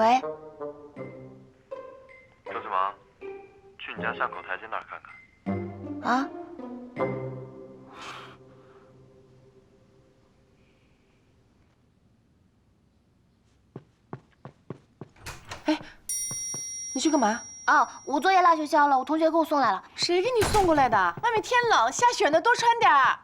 喂，有什么？去你家巷口台阶那儿看看。啊？哎，你去干嘛？哦，我作业落学校了，我同学给我送来了。谁给你送过来的？外面天冷，下雪呢，多穿点儿。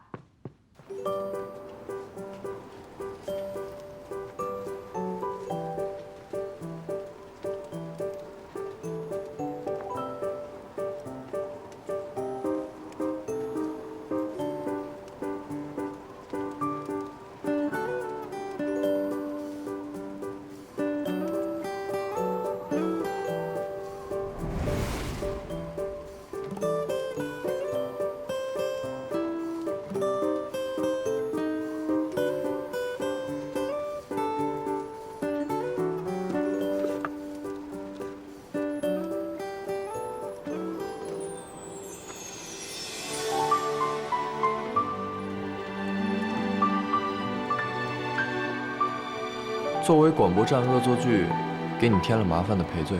作为广播站恶作剧，给你添了麻烦的赔罪。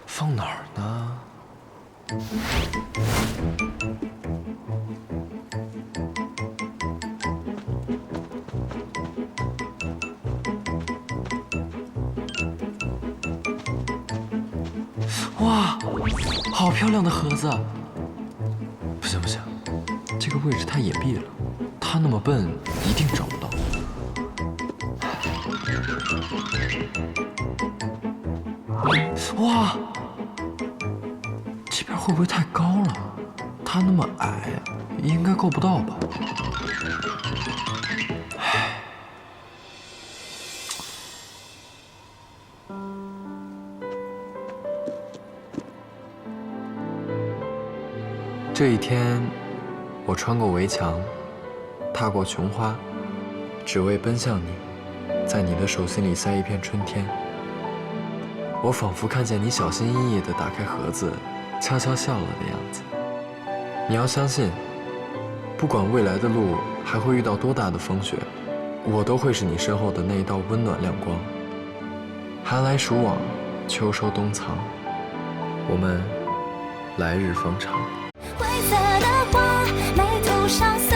放哪儿呢？哇，好漂亮的盒子！不行不行，这个位置太隐蔽了，他那么笨，一定找不到。哇，这边会不会太高了？他那么矮，应该够不到吧？唉，这一天，我穿过围墙，踏过琼花，只为奔向你，在你的手心里塞一片春天。我仿佛看见你小心翼翼地打开盒子，悄悄笑了的样子。你要相信，不管未来的路还会遇到多大的风雪，我都会是你身后的那一道温暖亮光。寒来暑往，秋收冬藏，我们来日方长。灰色的花，眉头上。